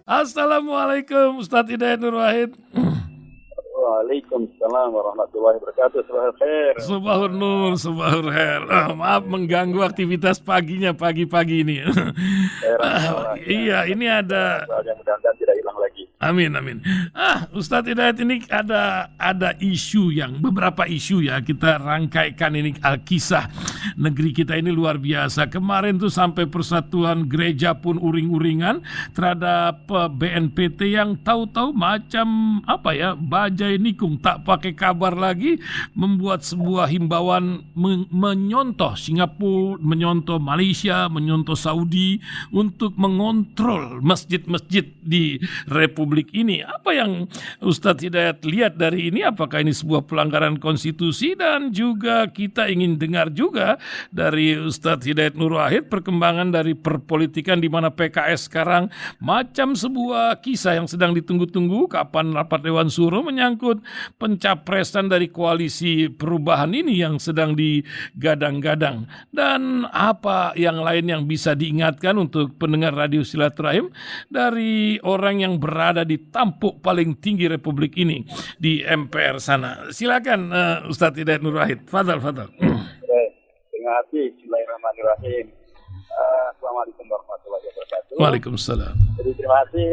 Assalamualaikum Ustadz Hidayat Nur Wahid. Waalaikumsalam warahmatullahi wabarakatuh. Subhanal khair. Subahur Nur, Subahur Khair. Maaf mengganggu aktivitas paginya pagi-pagi ini. Iya, ini ada. Yang mudah-mudahan tidak hilang lagi. Amin, amin. Ustadz Hidayat, ini ada isu beberapa isu ya, kita rangkaikan ini kisah negeri kita ini luar biasa. Kemarin tuh sampai Persatuan Gereja pun uring-uringan terhadap BNPT yang tahu-tahu macam bajai nikung, tak pakai kabar lagi, membuat sebuah himbauan menyontoh Singapura, menyontoh Malaysia, menyontoh Saudi untuk mengontrol masjid-masjid di Republik ini. Apa yang Ustadz Hidayat lihat dari ini? Apakah ini sebuah pelanggaran konstitusi? Dan juga kita ingin dengar juga dari Ustadz Hidayat Nur Wahid perkembangan dari perpolitikan di mana PKS sekarang macam sebuah kisah yang sedang ditunggu-tunggu, kapan rapat Dewan Suro menyangkut pencapresan dari koalisi perubahan ini yang sedang digadang-gadang. Dan apa yang lain yang bisa diingatkan untuk pendengar Radio Silaturahim dari orang yang berada di tampuk paling tinggi Republik ini di MPR sana. Silakan Ustadz Hidayat Nur Wahid. Fadal. Terima kasih. Bismillahirrahmanirrahim. Assalamualaikum warahmatullahi wabarakatuh. Waalaikumsalam. Jadi terima kasih.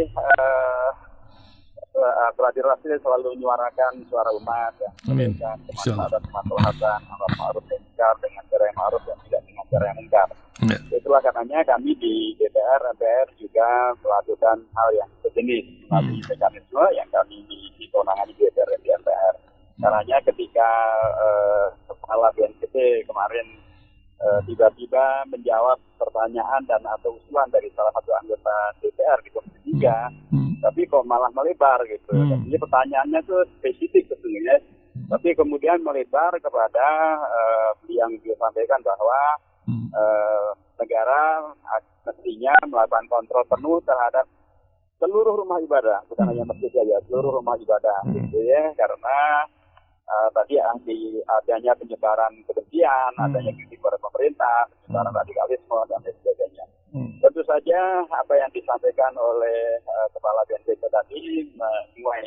Terakhir Rasul selalu menyuarakan suara umat ya. Amin. Kemaslahatan, amar ma'ruf nahi munkar dengan cara yang ma'ruf dan tidak dengan cara yang munkar. Ya. Itulah karenanya kami di DPR, MPR juga melakukan hal yang sejenis melalui mekanisme yang kami di kewenangan di DPR dan di MPR. Karenanya ketika kepala BNPT kemarin tiba-tiba menjawab pertanyaan dan atau usulan dari salah satu anggota DPR di Komisi 3, tapi kok malah melebar gitu. Jadi pertanyaannya itu spesifik sesungguhnya, tapi kemudian melebar kepada yang disampaikan bahwa negara mestinya melakukan kontrol penuh terhadap seluruh rumah ibadah, bukan hanya masjid saja, seluruh rumah ibadah, gitu ya, karena tadi adanya penyebaran kebencian, adanya kritik kepada pemerintah, penyebaran radikalisme dan lain sebagainya. Tentu saja apa yang disampaikan oleh Kepala BNPT tadi menuai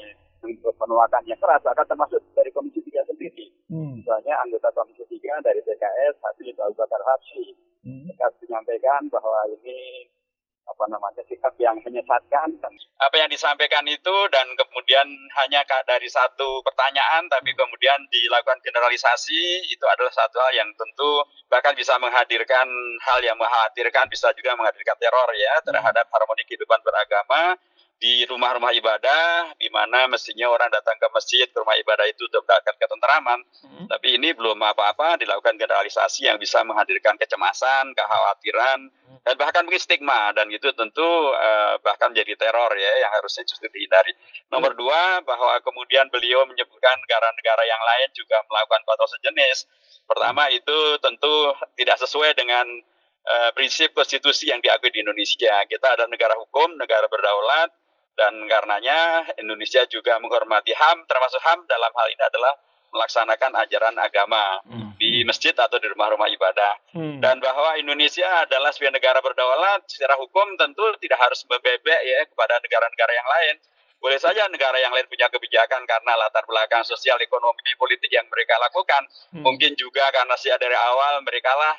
penolakan yang keras, akan termasuk dari Komisi 3 sendiri. Misalnya anggota Komisi 3 dari PKS, Habib Abu Bakar Habsyi, menyampaikan bahwa ini sikap yang menyesatkan. Apa yang disampaikan itu dan kemudian hanya dari satu pertanyaan tapi kemudian dilakukan generalisasi, itu adalah satu hal yang tentu bahkan bisa menghadirkan hal yang mengkhawatirkan, bisa juga menghadirkan teror ya terhadap harmoni kehidupan beragama di rumah-rumah ibadah, di mana mestinya orang datang ke masjid, ke rumah ibadah itu untuk mendapatkan ketentraman. Tapi ini belum apa-apa, dilakukan generalisasi yang bisa menghadirkan kecemasan, kekhawatiran, dan bahkan mungkin stigma, dan itu tentu bahkan menjadi teror ya, yang harusnya justru dihindari. Nomor dua, bahwa kemudian beliau menyebutkan negara-negara yang lain juga melakukan kontrol sejenis. Pertama, itu tentu tidak sesuai dengan prinsip konstitusi yang diakui di Indonesia. Kita adalah negara hukum, negara berdaulat, dan karenanya Indonesia juga menghormati HAM, termasuk HAM dalam hal ini adalah melaksanakan ajaran agama di masjid atau di rumah-rumah ibadah. Dan bahwa Indonesia adalah sebuah negara berdaulat, secara hukum tentu tidak harus membebek ya kepada negara-negara yang lain. Boleh saja negara yang lain punya kebijakan karena latar belakang sosial, ekonomi, politik yang mereka lakukan. Mungkin juga karena sejak dari awal mereka lah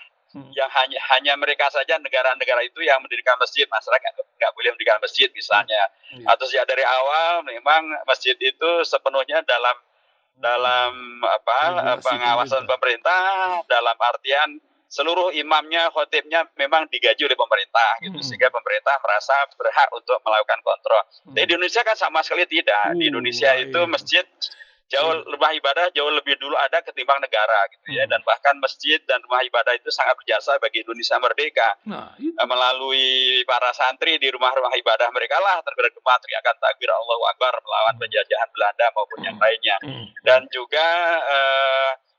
yang hanya mereka saja negara-negara itu yang mendirikan masjid, masyarakat nggak boleh mendirikan masjid misalnya. Atau sejak dari awal memang masjid itu sepenuhnya dalam pengawasan pemerintah, dalam artian seluruh imamnya, khotibnya memang digaji oleh pemerintah gitu, sehingga pemerintah merasa berhak untuk melakukan kontrol. Tapi di Indonesia kan sama sekali tidak. Di Indonesia itu masjid rumah ibadah jauh lebih dulu ada ketimbang negara gitu ya, dan bahkan masjid dan rumah ibadah itu sangat berjasa bagi Indonesia merdeka. Melalui para santri di rumah-rumah ibadah mereka lah tergema teriakan takbir Allahu Akbar melawan penjajahan Belanda maupun yang lainnya. Dan juga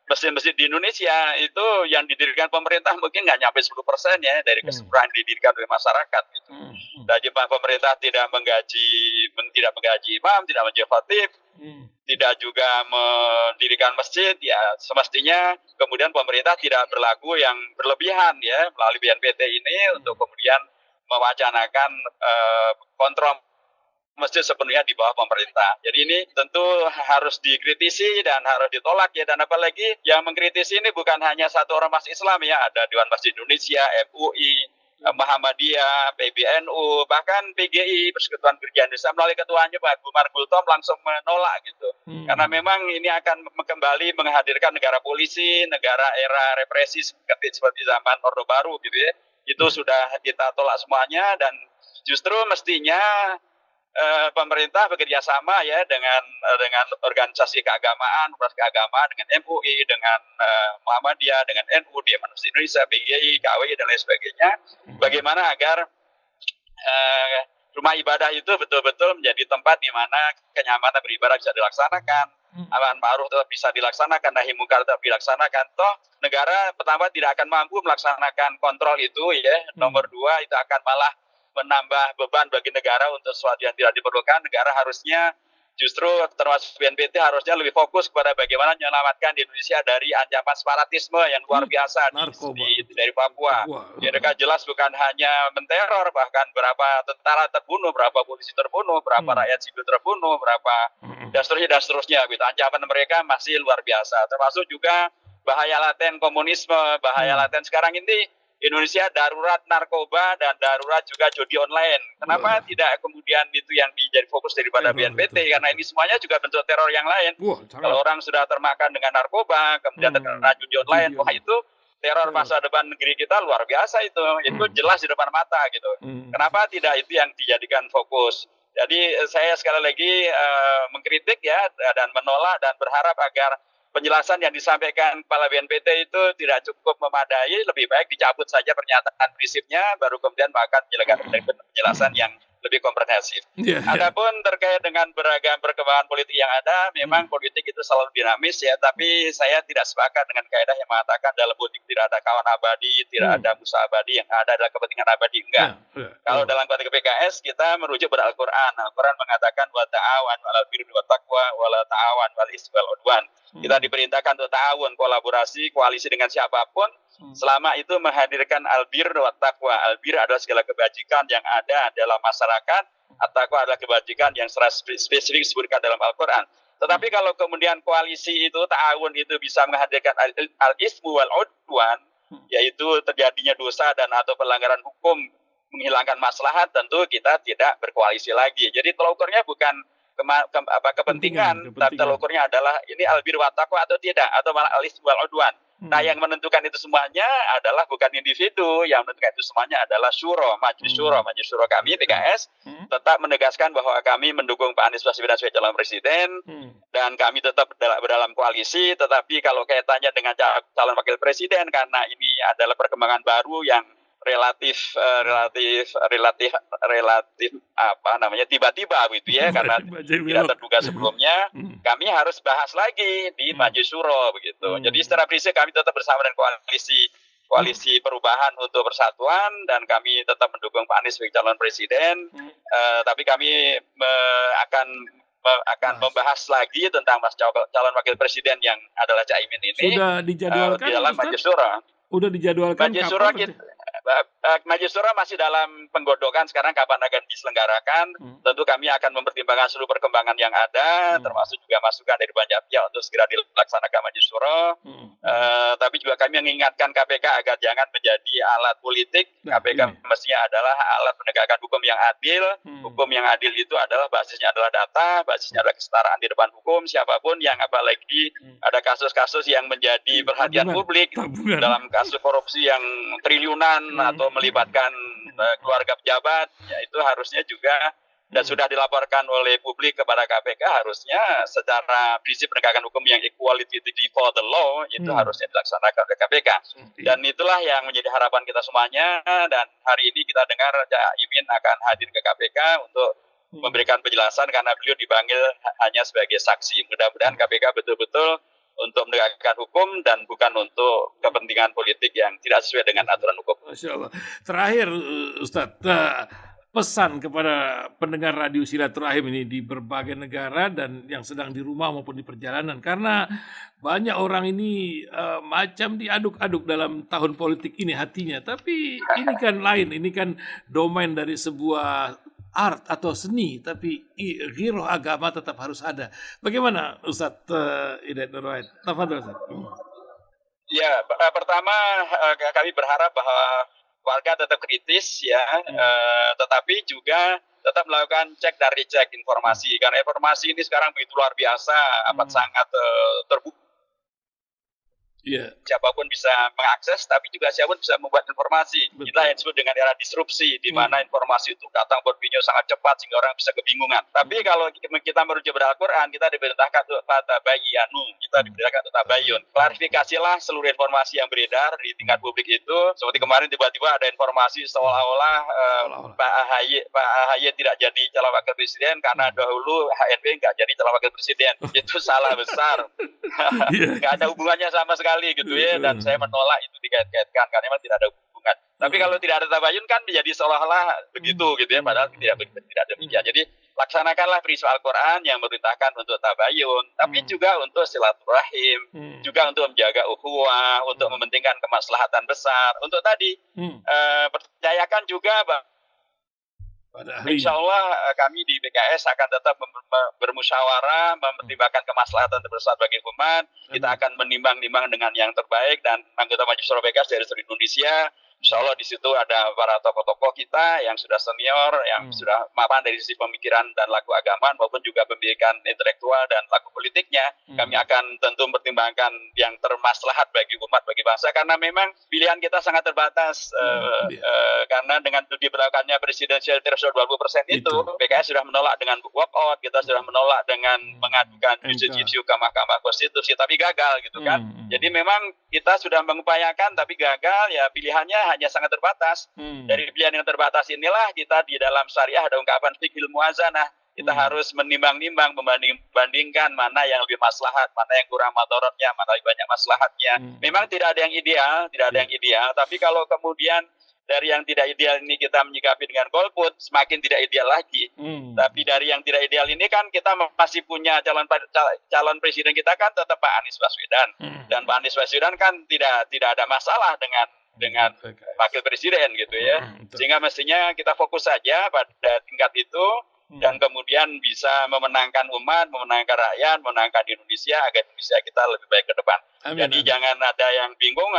masjid-masjid di Indonesia itu yang didirikan pemerintah mungkin nggak nyampe 10% ya dari keseluruhan didirikan oleh masyarakat gitu. Dan pemerintah tidak menggaji imam, tidak menggaji khatib, tidak juga mendirikan masjid, ya semestinya kemudian pemerintah tidak berlaku yang berlebihan ya melalui BNPT ini untuk kemudian mewacanakan kontrol masjid sepenuhnya di bawah pemerintah. Jadi ini tentu harus dikritisi dan harus ditolak ya. Dan apalagi yang mengkritisi ini bukan hanya satu ormas Islam ya, ada Dewan Masjid Indonesia, MUI, Muhammadiyah, PBNU, bahkan PGI, Persekutuan Gereja Indonesia melalui ketuanya Pak Gumar Gultom langsung menolak gitu. Karena memang ini akan kembali menghadirkan negara polisi, negara era represi seperti zaman Orde Baru gitu ya. Itu sudah kita tolak semuanya dan justru mestinya pemerintah bekerja sama ya dengan organisasi keagamaan, dengan MUI, dengan Muhammadiyah, dengan NU, Dewan Masjid Indonesia, PGI, KWI dan lain sebagainya. Bagaimana agar rumah ibadah itu betul-betul menjadi tempat di mana kenyamanan beribadah bisa dilaksanakan, amar ma'ruf tetap bisa dilaksanakan, nahi mungkar tetap dilaksanakan. Toh negara pertama tidak akan mampu melaksanakan kontrol itu ya. Nomor dua itu akan malah menambah beban bagi negara untuk sesuatu yang tidak diperlukan. Negara harusnya justru termasuk BNPT harusnya lebih fokus kepada bagaimana menyelamatkan di Indonesia dari ancaman separatisme yang luar biasa dari Papua. Mereka jelas bukan hanya menteror, bahkan berapa tentara terbunuh, berapa polisi terbunuh, berapa rakyat sipil terbunuh, berapa dan seterusnya gitu. Ancaman mereka masih luar biasa. Termasuk juga bahaya laten komunisme, bahaya laten sekarang ini Indonesia darurat narkoba dan darurat juga judi online. Kenapa tidak kemudian itu yang menjadi fokus daripada BNPT? Karena ini semuanya juga bentuk teror yang lain. Kalau orang sudah termakan dengan narkoba, kemudian terkena judi online, wah itu teror masa depan negeri kita luar biasa itu. Itu jelas di depan mata gitu. Kenapa tidak itu yang dijadikan fokus? Jadi saya sekali lagi mengkritik ya dan menolak dan berharap agar penjelasan yang disampaikan Kepala BNPT itu tidak cukup memadai, lebih baik dicabut saja pernyataan prinsipnya, baru kemudian akan menyelenggarakan penjelasan yang lebih komprehensif. Adapun terkait dengan beragam perkembangan politik yang ada, memang politik itu selalu dinamis ya, tapi saya tidak sepakat dengan kaidah yang mengatakan dalam politik tidak ada kawan abadi, tidak ada musuh abadi, yang ada adalah kepentingan abadi. Enggak. Kalau dalam konteks PKS kita merujuk pada Al-Quran. Al-Quran mengatakan wa ta'awan 'alal birri wat taqwa wa la ta'awan 'alal ismi wal 'udwan. Kita diperintahkan untuk ta'awun, kolaborasi, koalisi dengan siapapun, selama itu menghadirkan albir wa taqwa. Albir adalah segala kebajikan yang ada dalam masyarakat, at-taqwa adalah kebajikan yang secara spesifik disebutkan dalam Al-Quran. Tetapi kalau kemudian koalisi itu, ta'awun itu bisa menghadirkan al-ismu wal 'udwan, yaitu terjadinya dosa dan atau pelanggaran hukum, menghilangkan maslahat, tentu kita tidak berkoalisi lagi. Jadi tolak ukurnya bukan kepentingan, tapi tolak ukurnya adalah ini albir wa taqwa atau tidak, atau malah al-ismu wal 'udwan. Nah, yang menentukan itu semuanya adalah bukan individu, yang menentukan itu semuanya adalah syuro, majelis syuro kami PKS tetap menegaskan bahwa kami mendukung Pak Anies Baswedan sebagai calon presiden dan kami tetap berdalam koalisi. Tetapi kalau kaitannya dengan calon wakil presiden, karena ini adalah perkembangan baru yang relatif tiba-tiba gitu ya, karena tidak terduga sebelumnya, kami harus bahas lagi di Majelis Syuro begitu. Jadi secara prinsip kami tetap bersama dengan koalisi perubahan untuk persatuan dan kami tetap mendukung Pak Anies sebagai calon presiden. Tapi kami akan membahas lagi tentang calon wakil presiden yang adalah Caimin ini. Sudah dijadwalkan di dalam Majelis Syuro. Udah dijadwalkan kapan? Majelis Syuro masih dalam penggodokan sekarang kapan akan diselenggarakan. Tentu kami akan mempertimbangkan seluruh perkembangan yang ada, termasuk juga masukan dari banyak pihak untuk segera dilaksanakan Majelis Syuro. Tapi juga kami mengingatkan KPK agar jangan menjadi alat politik. KPK mestinya adalah alat penegakan hukum yang adil. Hukum yang adil itu adalah basisnya adalah data, basisnya adalah kesetaraan di depan hukum. Siapapun yang apalagi ada kasus-kasus yang menjadi perhatian publik dalam kasus korupsi yang triliunan atau melibatkan keluarga pejabat, ya itu harusnya juga dan sudah dilaporkan oleh publik kepada KPK, harusnya secara prinsip penegakan hukum yang equality before the law itu harusnya dilaksanakan oleh KPK. Dan itulah yang menjadi harapan kita semuanya, dan hari ini kita dengar Caimin akan hadir ke KPK untuk memberikan penjelasan karena beliau dipanggil hanya sebagai saksi. Mudah-mudahan KPK betul-betul untuk menegakkan hukum dan bukan untuk kepentingan politik yang tidak sesuai dengan aturan hukum. Masya Allah. Terakhir Ustadz, pesan kepada pendengar radio Silaturahim ini di berbagai negara dan yang sedang di rumah maupun di perjalanan, karena banyak orang ini macam diaduk-aduk dalam tahun politik ini hatinya, tapi ini kan lain, ini kan domain dari sebuah art atau seni, tapi ghiroh agama tetap harus ada. Bagaimana Ustadz Hidayat Nur Wahid? Tafadhol Ustadz. Ya, pertama kami berharap bahwa warga tetap kritis ya, tetapi juga tetap melakukan cek dan recheck informasi, karena informasi ini sekarang begitu luar biasa, amat sangat terbuka. Yeah. Siapapun bisa mengakses, tapi juga siapapun bisa membuat informasi. Betul. Inilah yang disebut dengan era disrupsi, di mana informasi itu datang berpindah sangat cepat sehingga orang bisa kebingungan. Tapi kalau kita merujuk pada Al-Quran, kita diperintahkan untuk fatabayyanu, kita diperintahkan untuk tabayyun. Klarifikasilah seluruh informasi yang beredar di tingkat publik itu. Seperti kemarin tiba-tiba ada informasi seolah-olah Pak AHY tidak jadi calon wakil presiden karena dahulu HNB nggak jadi calon wakil presiden. Itu salah besar. Nggak ada hubungannya sama sekali gitu ya, dan saya menolak itu dikait-kaitkan karena memang tidak ada hubungan. Tapi kalau tidak ada tabayun kan menjadi seolah-olah begitu gitu ya, padahal tidak demikian. Jadi laksanakanlah prinsip Al-Quran yang memerintahkan untuk tabayun, tapi juga untuk silaturahim, juga untuk menjaga ukhuwah, untuk mementingkan kemaslahatan besar. Untuk tadi percayakan juga insya Allah kami di PKS akan tetap bermusyawarah, mempertimbangkan kemaslahatan terbesar bagi umat. Kita akan menimbang-nimbang dengan yang terbaik, dan anggota Majelis Syuro PKS dari seluruh Indonesia. Insya Allah di situ ada para tokoh-tokoh kita yang sudah senior, yang sudah mapan dari sisi pemikiran dan laku agama maupun juga pendidikan intelektual dan laku politiknya. Kami akan tentu mempertimbangkan yang termaslahat bagi umat, bagi bangsa, karena memang pilihan kita sangat terbatas. Karena dengan diberlakukannya presidensial threshold 20% itu, PKS sudah menolak dengan walk out, kita sudah menolak dengan mengadukan judicial ke Mahkamah Konstitusi, tapi gagal gitu kan. Jadi memang kita sudah mengupayakan tapi gagal, ya pilihannya hanya sangat terbatas. Dari pilihan yang terbatas inilah kita di dalam syariah ada ungkapan fiqhul muwazanah. Kita harus menimbang-nimbang, membandingkan mana yang lebih maslahat, mana yang kurang madharatnya, mana lebih banyak maslahatnya. Memang tidak ada yang ideal, tapi kalau kemudian dari yang tidak ideal ini kita menyikapi dengan golput, semakin tidak ideal lagi. Tapi dari yang tidak ideal ini kan kita masih punya calon presiden kita kan tetap Pak Anies Baswedan. Dan Pak Anies Baswedan kan tidak ada masalah dengan wakil presiden gitu ya. Sehingga mestinya kita fokus saja pada tingkat itu, dan kemudian bisa memenangkan umat, memenangkan rakyat, memenangkan Indonesia agar Indonesia kita lebih baik ke depan. Jadi jangan ada yang bingung,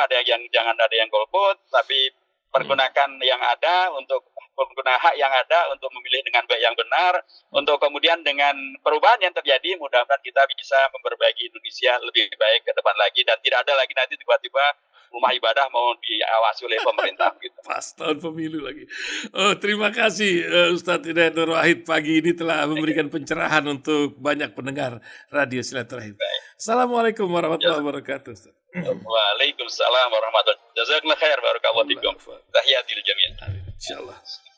jangan ada yang golput, tapi pergunakan yang ada untuk menggunakan hak yang ada untuk memilih dengan baik yang benar, untuk kemudian dengan perubahan yang terjadi mudah-mudahan kita bisa memperbaiki Indonesia lebih baik ke depan lagi, dan tidak ada lagi nanti tiba-tiba rumah ibadah mau diawasi oleh pemerintah gitu. Pas tahun pemilu lagi. Terima kasih Ustadz Hidayat Nur Wahid pagi ini telah memberikan pencerahan untuk banyak pendengar Radio Silaturahim. Assalamualaikum warahmatullahi wabarakatuh. Waalaikumsalam warahmatullahi wabarakatuh. Jazakallahu khair, barakallahu fikum. Tahiyatil jami'an. Insyaallah.